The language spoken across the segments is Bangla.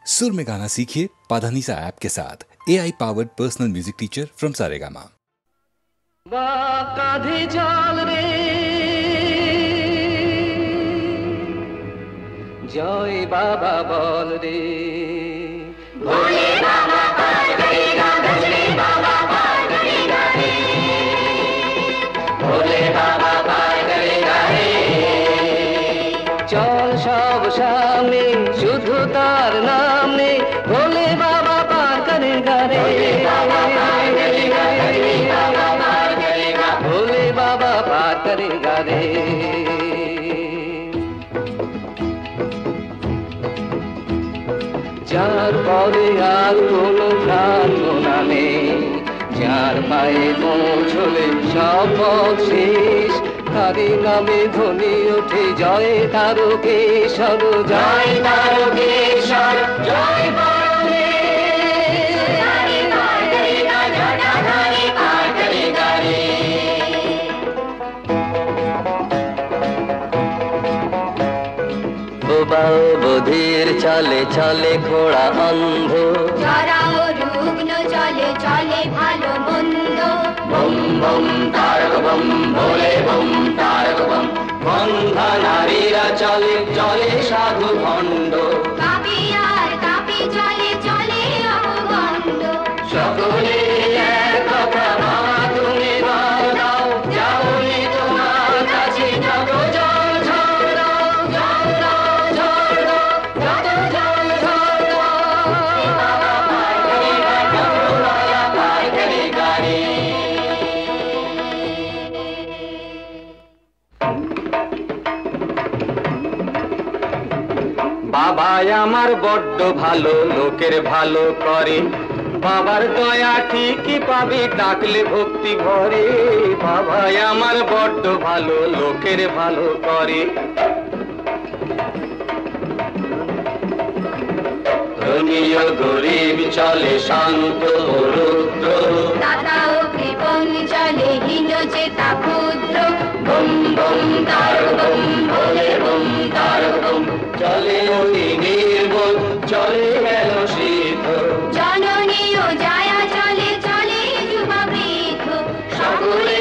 सुर में गाना सीखिए पाधानीसा ऐप के साथ। AI powered personal music teacher from Saregama. कांधे चल रे जय बाबा बोल रे भोले बाबा पार करेगा, भोले बाबा पार करेगा रे, भोले बाबा पार करेगा रे। चल सब सामने शुद्ध तार नाम ने भोले बाबा पार करेगा रे, भोले बाबा पार करेगा रे। যার পরে আর কোনো প্রার্থনা নেই, যার পায়ে পৌঁছলে সব পথ শেষ, তারই নামে ধ্বনি ওঠে জয় তারকেশ্বর, জয় তারকেশ্বর, জয় বধির চলে চলে ঘোড়া অন্ধ, যারা রুগ্ন চলে চলে ভালো মন্দ, বম বম তারক বম ভোলে বম তারক বম। বন্ধা নারীরা চলে চলে সাধু ভণ্ড, কাপি আর কাপি চলে চলে অপগণ্ড। সকলে এক কথা বাবা তুমি বল দাও, যাওনি তোমার কাছে যত জল ঝড় দাও, জল দাও ঝড় দাও, যত জল ঝড় দাও। বাবা পার করেগা, বাবা পার করেগা রে। বাবাই আমার বড্ড ভালো, লোকের ভালো করে, বাবার দয়া ঠিকই পাবি ডাকলে ভক্তি ভরে। বাবাই আমার বড্ড ভালো, লোকের ভালো করে। ধনী ও গরিব চলে শান্ত ও রুদ্র, দাতা ও কৃপণ চলে হীন চেতা ক্ষুদ্র। বম বম তারক বম ভোলে বম তারক বম। চলে অতি নির্বোধ চলে গেল সিদ্ধ, জননী ও জায়া চলে চলে যুবা বৃদ্ধ। সকলে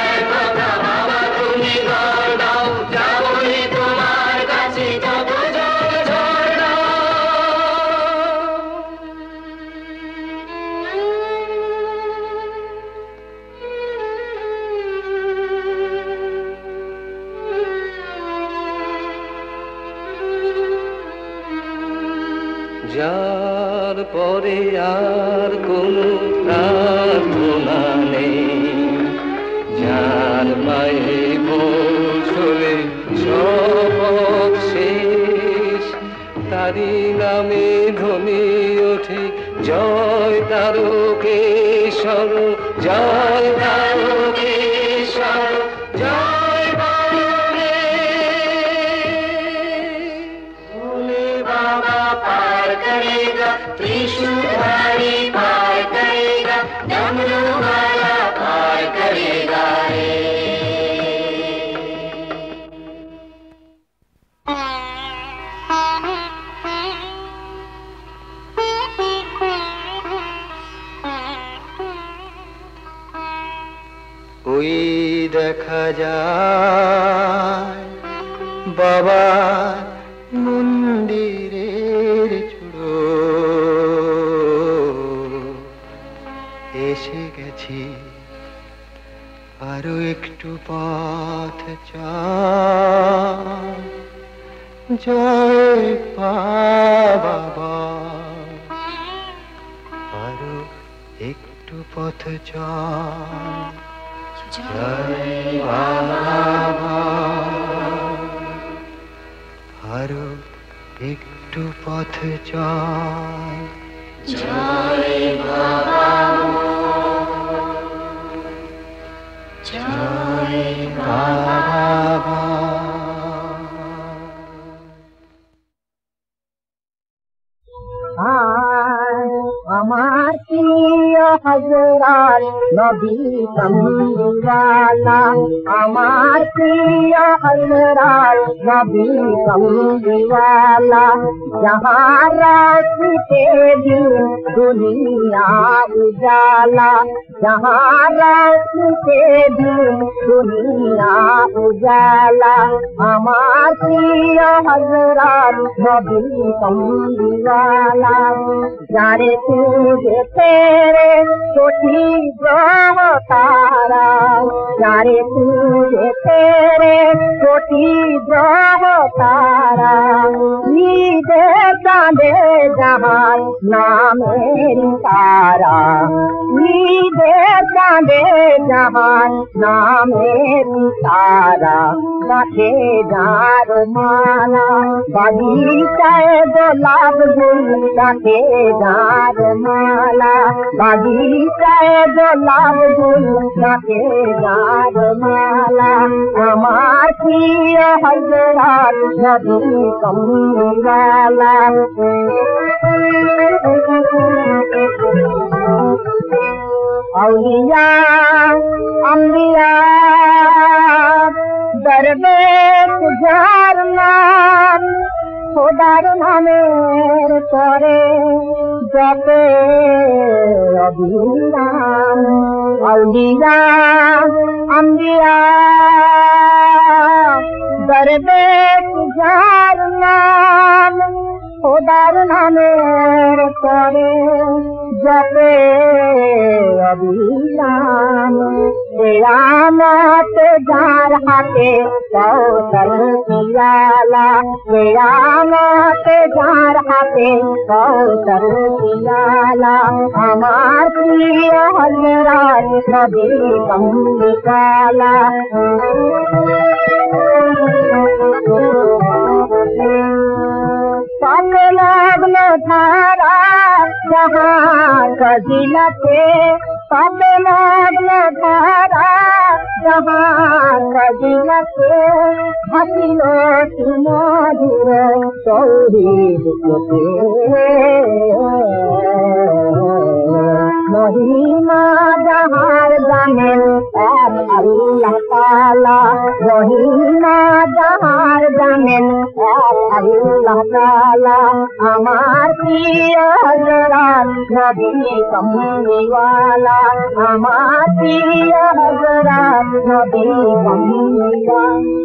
এক কথা বাবা তুমি বল দাও, যাবনি তোমার কাছে যত জল ঝড় দাও। যার পরে আর কোনো প্রার্থনা নেই, যার পায়ে পৌঁছলে সব শেষ, তারই নামে ধ্বনি ওঠে জয় তারকেশ্বর, জয় তারকেশ্বর, জয় ভোলে। भोले बाबा पार करेगा, त्रिशूलधारी पार करेगा, डमरू वाला पार करेगा रे। ওই দেখা যায় বাবা মন্দিরের চূড়ো, এসে গেছি আরো একটু পথ চল, জয় বাবা, আরো একটু পথ চল, জয় বাবা, আরো একটু পথ চল, জয় বাবা, জয় বাবা। আমার প্রিয় हजरत नबी कमलीवाला हमार प्रिय हजरत नबी कमलीवाला जहाँ रहते दिन दुनिया उजाला जहाँ रहते दिन दुनिया उजाला हमार प्रिय हजरत नबी कमलीवाला जाने तुझे तेरे छोटी ग्रह तारा जाने तुझे तेरे छोटी ग्रह तारा ईदे चांदे जहां ना मेरी तारा ईदे चांदे जहां ना मेरी तारा रखे जार माला बगीचाए गुलाब गुल रखे जार माला बगीचाए गुलाब गुल रखे जार माला हमार प्रिय हजरत नबी कमलीवाला औलिया अंबिया दरवेश जारनाम खुदार नामेर करे जपे अभिराम औलिया अंबिया दरवेश जारनाम खुदार नामेर करे जपे अभिराम क़यामत जार हाथे कौसर पियाला क़यामत जार हाथे कौसर पियाला हमार प्रिय हजरत नबी कमलीवाला सब लगन धारा जहाँ कजिलते सब लगन धारा जहाँ कजिलते हसिलो सुमधुर तौहीद के महिमा जहाँ जाने आप अल्लाह ताला महिमा जहाँ जाने आप अल्लाह ताला हमार प्रिय हजरत नबी कमलीवाला हमार प्रिय हजरत नबी कमलीवाला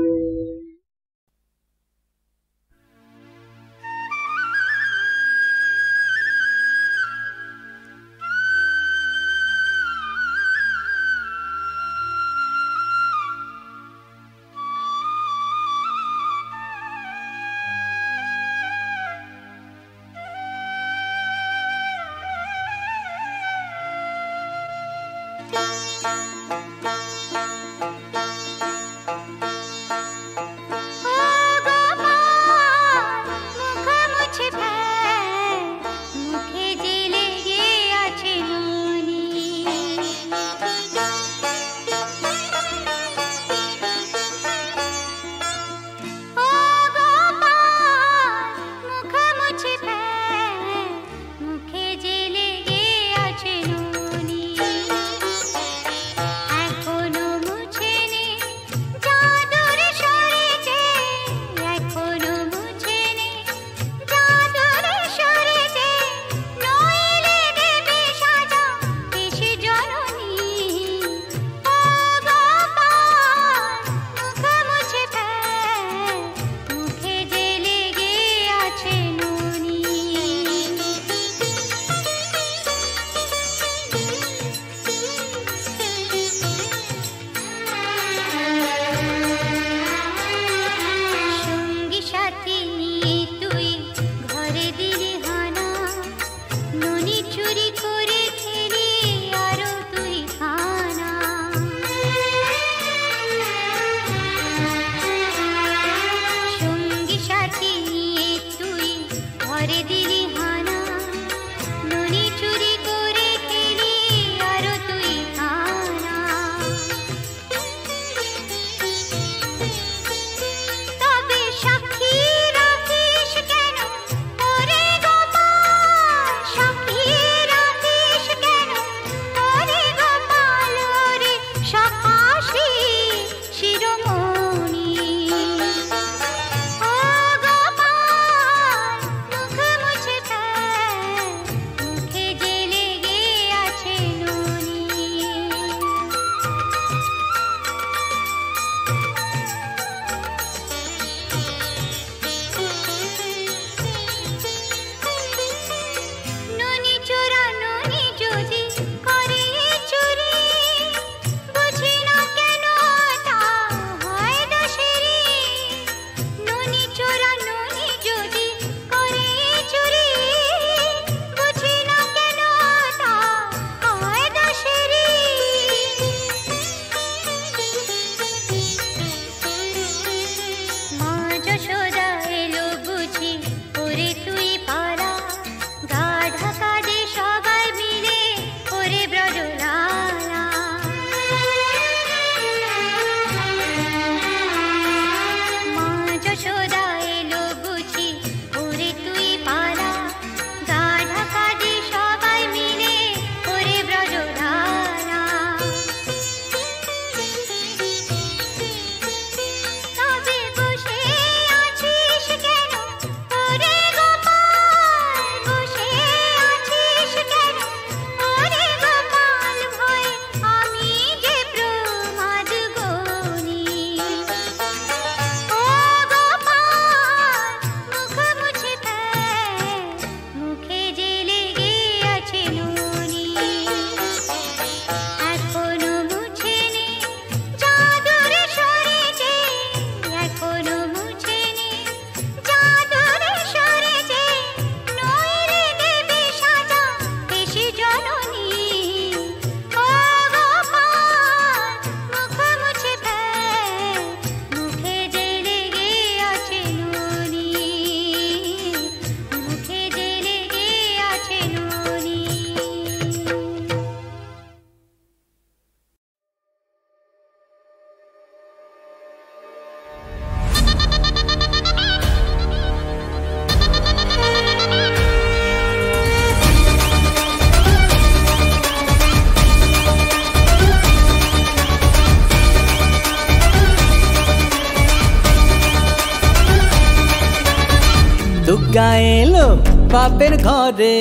দুর্গা এলো বাপের ঘরে,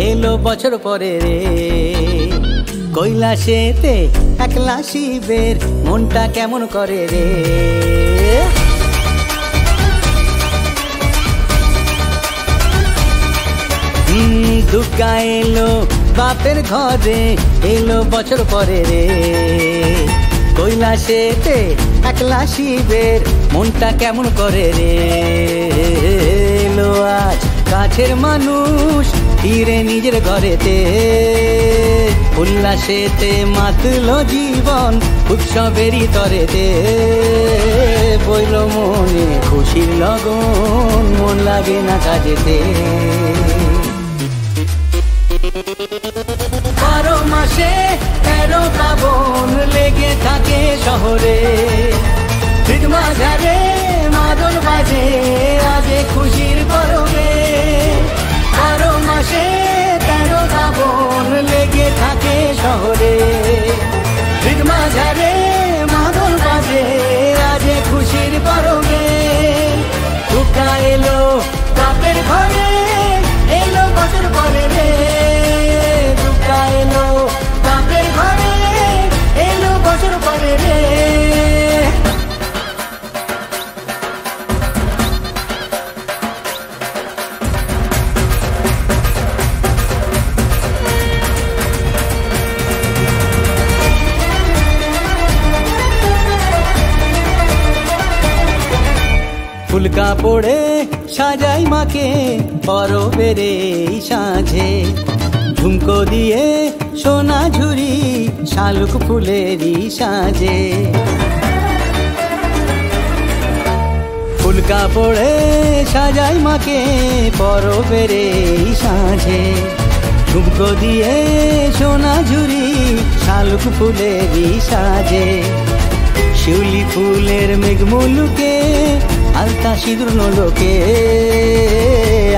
এলো বছর পরে রে। কৈলাসেতে একলা শিবের মনটা কেমন করে রে। দুর্গা এলো বাপের ঘরে, এলো বছর পরে রে। কৈলাসেতে একলা শিবের মনটা কেমন করে রে। এলো আজ কাছের মানুষ ফিরে নিজের ঘরেতে, উল্লাসেতে মাতলো জীবন উৎসবেরই তরেতে। বইল মনে খুশির লগন, মন লাগে না কাজেতে। 12 মাসে 13 পাবন লেগে থাকে শহরে। ঈদ মাঝারে মাদল বাজে আজে খুশির পরবে। 12 মাসে 13 পাবন লেগে থাকে শহরে। ঈদ মাঝারে মাদল বাজে আজে খুশির পরবে। দুর্গা এলো বাপের ঘরে, এলো বছর পরে রে। দুর্গা এলো বাপের ঘরে, এলো বছর পরে রে। ফুল কাপড়ে সাজাই মাকে পরবের এই সাঁঝে। ঝুমকো দিয়ে সোনা ঝুরি শালুক ফুলেরই সাজে। ফুল কাপড়ে সাজাই মাকে পরবের এই সাঁঝে। ঝুমকো দিয়ে সোনা ঝুরি শালুক ফুলেরই সাজে। শিউলি ফুলের মেঘমুলুকে আলতা সিঁদুর নলোকে।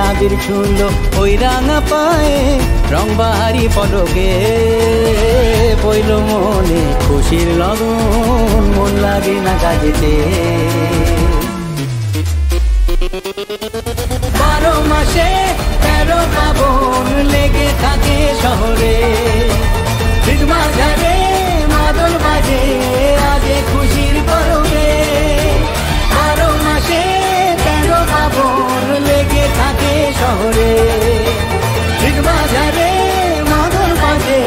আবির ছুঁলো ওই রাঙা পায়ে রং বাহারি পলকে। পইল মনে খুশির লগন, মন লাগে না কাজেতে। 12 মাসে 13 পাবন লেগে থাকে শহরে। ঈদ মাঝারে মাদল বাজে আজে খুশির পরবে। 12 মাসে 13 পাবন লেগে থাকে শহরে। ঈদ বাজারে মাদল বাজে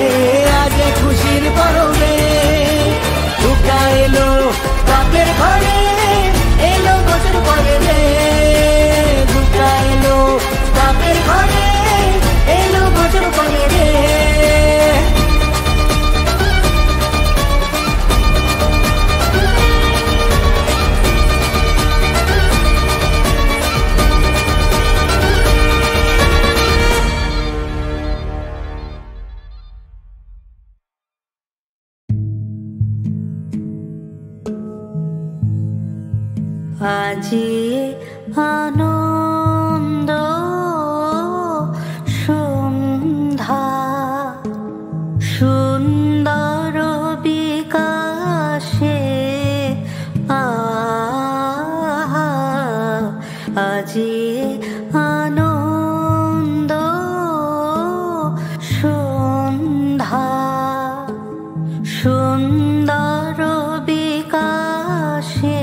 আজে খুশির পরবে। দুর্গা এলো বাপের ঘরে, এলো বছর পরে রে। দুর্গা এলো বাপের ঘরে, এলো বছর পরে রে। আজি আনন্দ সন্ধ্যা, সুন্দর বিকাশে আজি আনন্দ সন্ধ্যা, সুন্দর বিকাশে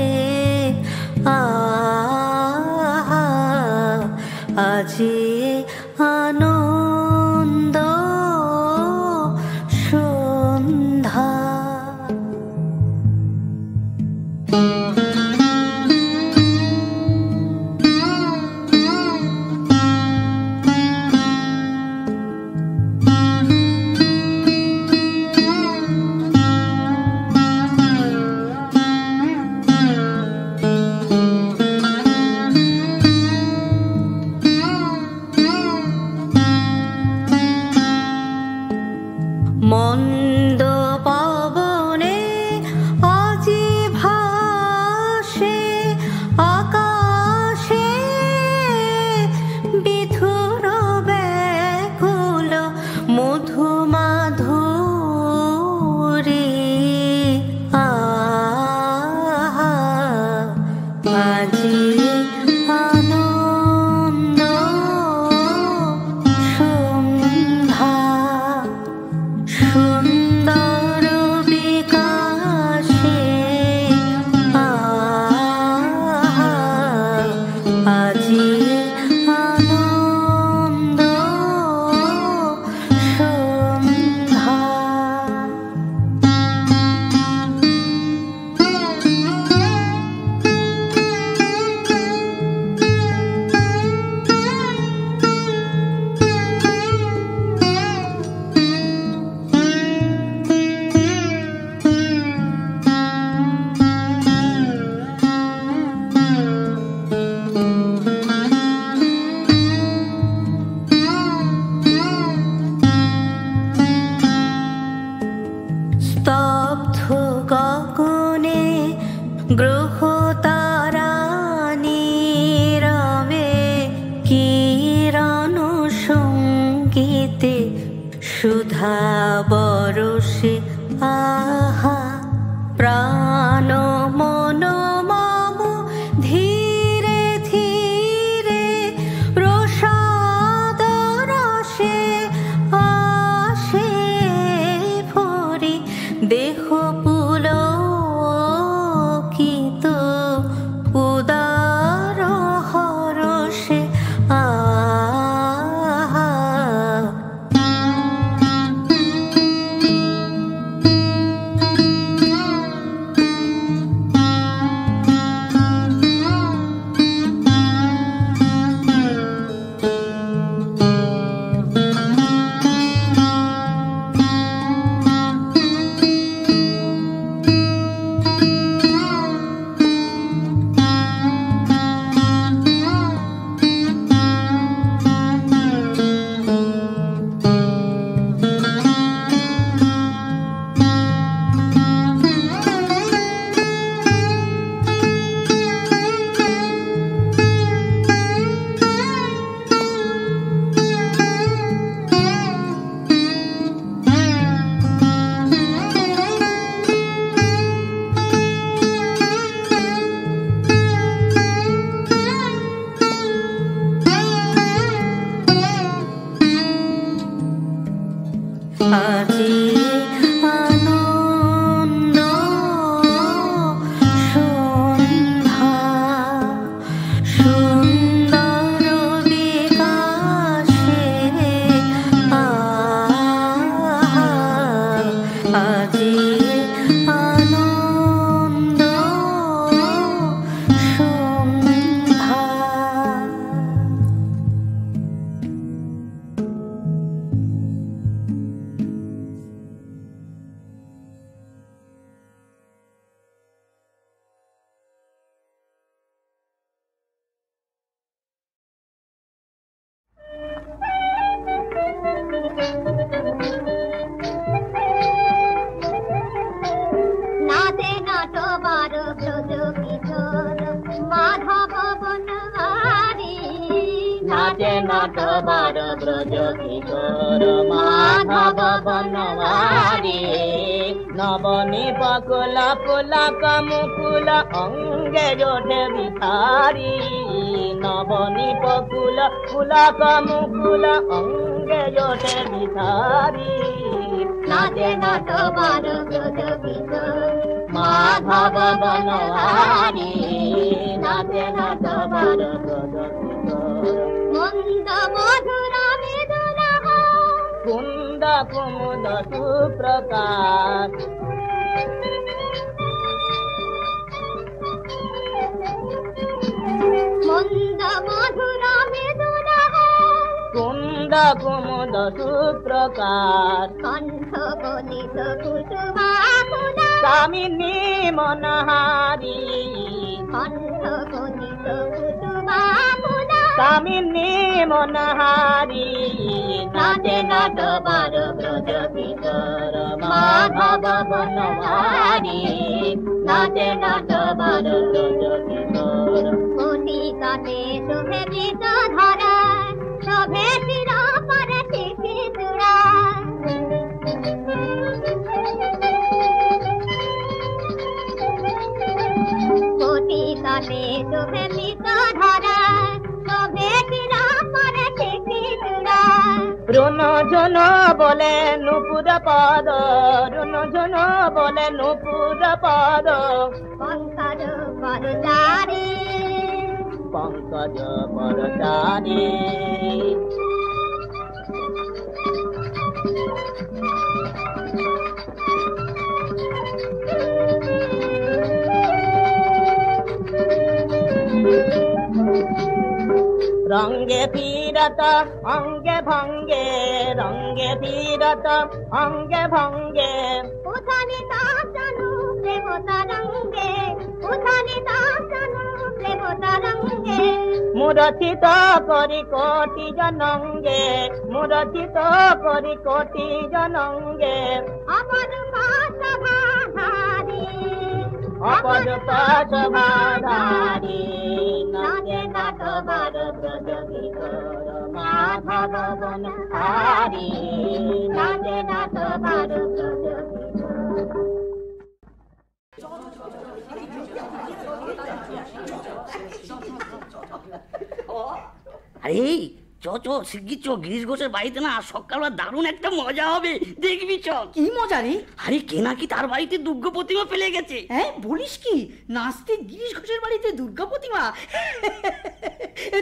সন্ধ্যা বরষে আহা প্রাণ মন মম ধীরে ধীরে প্রসাদ রসে আসে ভরি দেহ পুলকিত উদার হরষে আহা আজি আনন্দ সন্ধ্যা সুন্দর বিকাশে আজি আনন্দ সন্ধ্যা। নাচে নাটবার ব্রজ কিশোর মাধব বনবারি নাচে নাটবার ব্রজ কিশোর মাধব বনবারি নবনী বকুল পুলক মুকুল অঙ্গে জোটে বিহারি নবনী বকুল পুলক মুকুল অঙ্গে জোটে বিহারি নাচে নাটবার ব্রজ কিশোর মাধব বনবারি নাচে নাটবার ব্রজ কিশোর মন্দ মধুর মৃদুলা কুন্দ কুমুদ সুপ্রকাশ মন্দ মধুর মৃদুলা কুন্দ কুমুদ সুপ্রকাশ কণ্ঠ গলিত কুসুমাকুলা কামিনী মনহারি কণ্ঠ গলিত কুসুমাকুলা কামিনী মনহারি নাচে নাটবার ব্রজ কিশোর মাধব বনবারি নাচে নাটবার ব্রজ কিশোর কোটি কাটে শোভে বৃত ধরা শোভে চির পরে শিখি চূড়া কোটি কাটে শোভে বৃত ধরা শোভে চির পরে শিখি চূড়া রুন ঝুন বলে নুপুর পদ রুন ঝুন বলে নুপুর পদ পঙ্কজ পরচারি পঙ্কজ পরচারি रंगे फिरत अंगे भंगे रंगे फिरत अंगे भंगे उठाने दासनु प्रेम तरंगे उठाने दासनु प्रेम तरंगे मुरचित करी कोटि जनंगे मुरचित करी कोटि जनंगे अपर पास भाधारी अपद पास भाधारी नाचे नाटबर ब्रज किशोर রাধা গগন হারি নাচে নাচ বারো আরে চ চ শিগগির চ, গিরিশ ঘোষের বাড়িতে না সকালবেলা দারুণ একটা মজা হবে, দেখবি চ। কি মজা রে? আরে কে নাকি তার বাড়িতে দুর্গা প্রতিমা ফেলে গেছে। হ্যাঁ বলিস কি? নাচতে গিরিশ ঘোষের বাড়িতে দুর্গা প্রতিমা?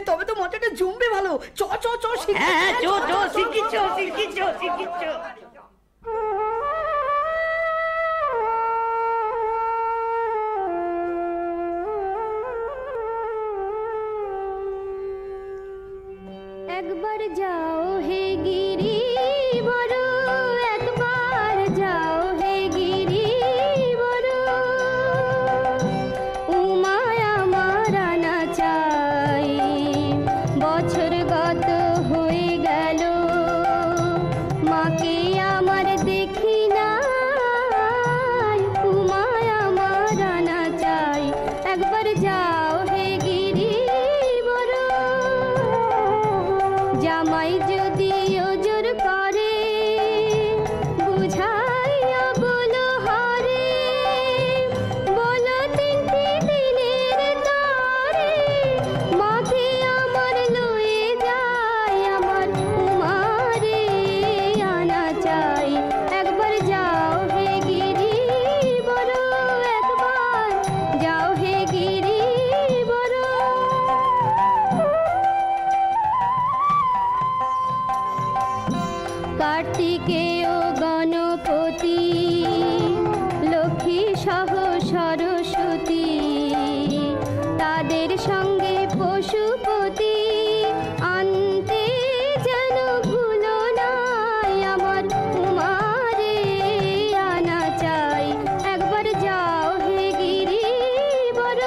তবে তো মজাটা জমবে ভালো। চ চ চ। হ্যাঁ চ চ শিগগির চ, শিগগির চ, শিগগির চ। একবার যাও হে গিরি বড়, একবার যাও হে গিরি বড়, উমায় আমার আনা চাই, বছর গত হয়ে গেল, মাকে আমার দেখি নাই, উমায় আমার আনা চাই, একবার যাও হে গিরি বড়। জামাই যদি ওজোর করে বুঝাইয়া বলো হরে, বলো তিনটি দিনের তরে, মাকে আমার লয়ে যায়, আমার উমারে আনা চাই, একবার যাও হে গিরি বড়, একবার যাও হে গিরি বড়। কার্তিকেয় গণপতি, লক্ষ্মী সহ সরস্বতী, তাদের সঙ্গে পশুপতি, আনতে যেন ভুলো নাই, আমার উমারে আনা চাই, একবার যাও হে গিরি বড়,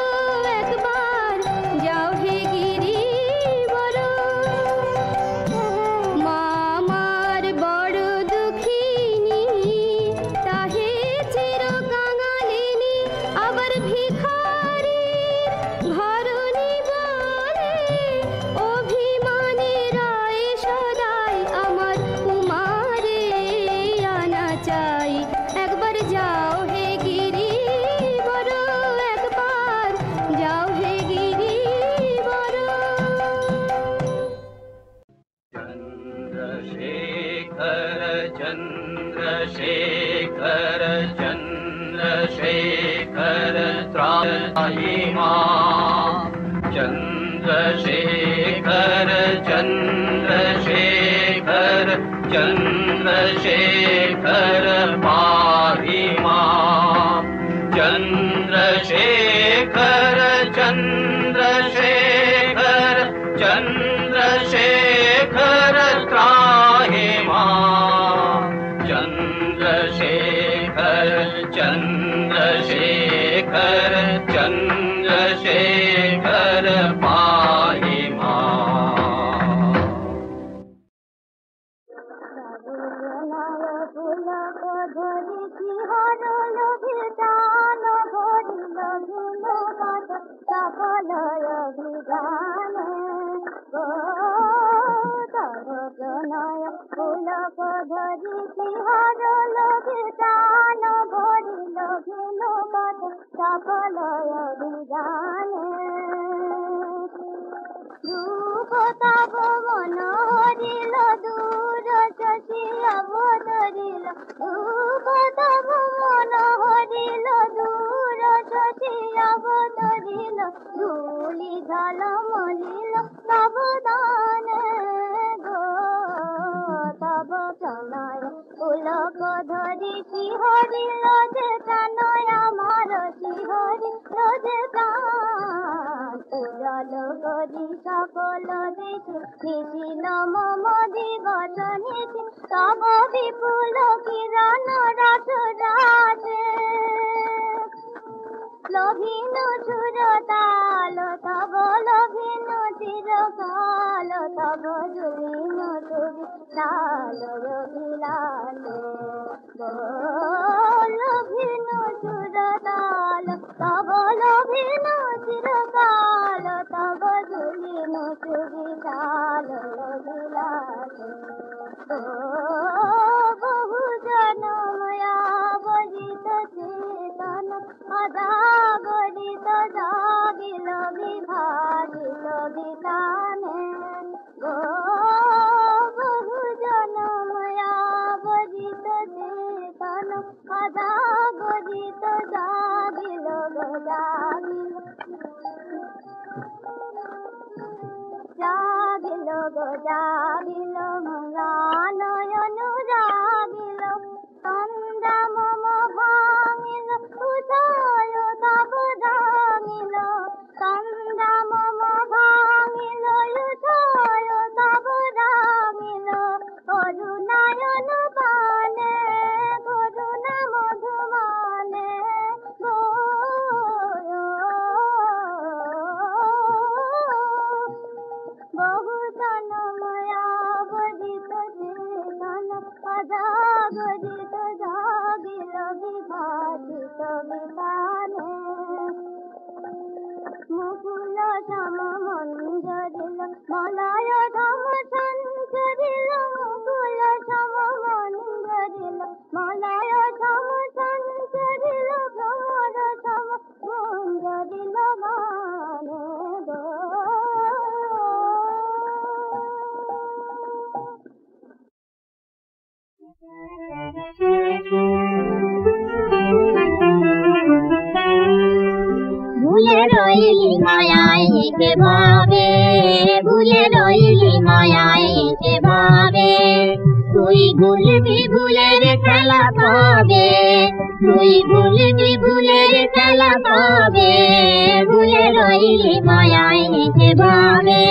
একবার যাও হে গিরি বড়। মা আমার বড় দুঃখিনী, তাহে চির কাঙালিনী, আবার ভিখারি ঘরণী বলে, অভিমানী রায় সদাই, আমার কুমারে আনা চাই, একবার যাও হে গিরি বড়, একবার যাও হে গিরি বড়। चंद्रशेखर चंद्रशेखर त्राहि मां, चंद्रशेखर चंद्रशेखर चंद्रशेखर पाहि मां, चंद्रशेखर चंद्रशेखर चंद्रशेखर त्राहि मां, चंद्रशेखर चंद्रशेखर चंद्रशेखर पाहि मां। মন হরিল দূর শশী অবতরিল, রূপতব মন হরিল দূর শশী অবতরিল, ধূলি ঝল মলিল তব দানে গো, তব প্রণয় পুলক ধরি শিহরিল যে প্রাণয় আমার, শিহরিল যে প্রাণ, উজ্জ্বল করি সকল দেশে নিশিল মম দিবস নিশি, তব বিপুল কিরণ রস রাজে, লভিন সুরতাল তব লভিন চিরকাল, তব জুলিন তুবি তাল রবিলালে, লভিন সুরতাল তব লভিন চিরকাল, তব জুলিন তুবি তাল রবিলালে। বহু জনময়া বরিত চেতন অজাগরিত জাগিল বিভাজিত বিতানে বহু জনময়া বরিত চেতন অজাগরিত জাগিল জাগিল জাগিল গো জাগিল মঙ্গলানয়ন জাগিল তন্দা মম ভাঙিল উদয় তব জাগিল তন্দা মম ভাঙিল উদয় তব জাগিল করুণায়ন বানে করুণা মধুমানে বহু জনময়া বরিত চেতন অজাগরিত জাগিল বিভাজিত বিতানে মুকুল সম মঞ্জরিল মলয় ধম সঞ্চরিল মুকুল সম মঞ্জরিল মলয় ধম সঞ্চরিল ভ্রমর সম মঞ্জরিল গানে গো ভুলে রইলি মায়ায় কে ভাবে ভুলে রইলি মায়ায় কে ভাবে তুই ভুলবি ভুলের খেলা পাবে তুই ভুলবি ভুলের খেলা পাবে ভুলে রইলি মায়ায় কে ভাবে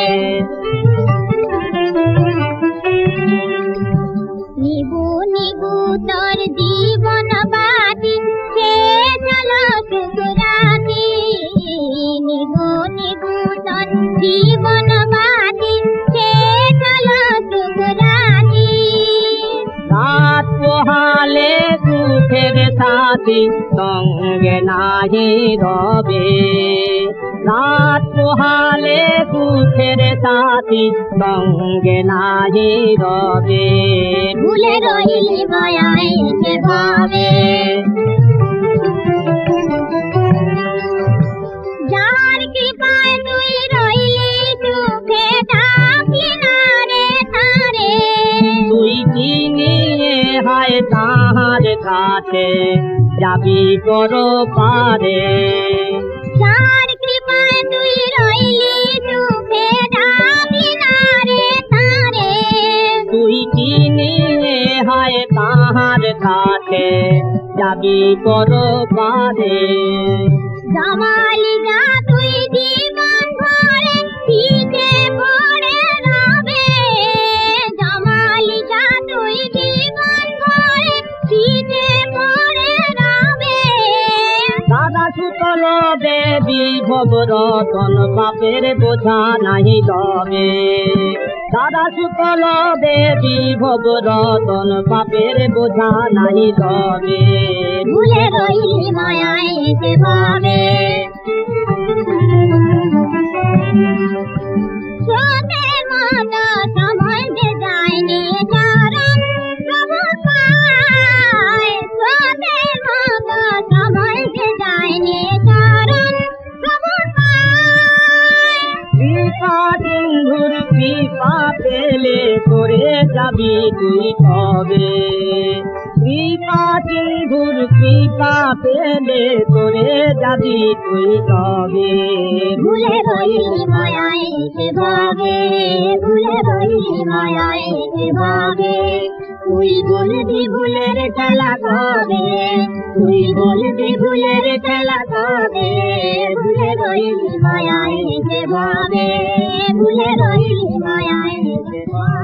নিবু নিবু তোর জীবন বাতি সে চলো সুরাতি নিবু নিবু তোর জীবন বাতি সে চলো সুরাতি রাত পোহালে সুখের সাথী সঙ্গে নাহি রবে রাত পোহালে সুখের সাথী সঙ্গে নাহি রবে ভুলে রইলি মায়ায় কে ভাবে যার কৃপায় তুই রইলি সুখে ডাকলি না রে তারে তুই চিনিয়ে হায় তাহার কাছে যাবি করো পারে যার কৃপায় তুই রইলি সুখে ডাকলি না রে তারে তুই চিনিয়ে হায় তাহার কাছে যাবি করো পারে জামালি যা তুই জীবন ভরে শীতে পড়ে রবে জামালি যা তুই জীবন ভরে শীতে পড়ে রবে দাদা সুতল দেবী ভবরতন বাপের বোঝা নাহি লবে দাদা সুতল দেবী ভবরতন বাপের বোঝা নাহি লবে ভুলে রইলি মায়ায় কে ভাবে স্রোতের মতো সময় যে যায়নি চরণ প্রভু পায় স্রোতের মতো সময় যে যায়নি চরণ প্রভু পায় কৃপা সিন্ধুর কৃপা পেলে করে যাবি তুই কবে কৃপা সিন্ধুর কৃপা পেলে করে যাবি তুই কবে ভুলে রইলি মায়ায় কে ভাবে ভুলে রইলি মায়ায় কে ভাবে তুই বলবি ভুলের খেলা কবে তুই বলবি ভুলের খেলা কবে ভুলে রইলি মায়ায় কে ভাবে ভুলে রইলি মায়ায় কে ভাবে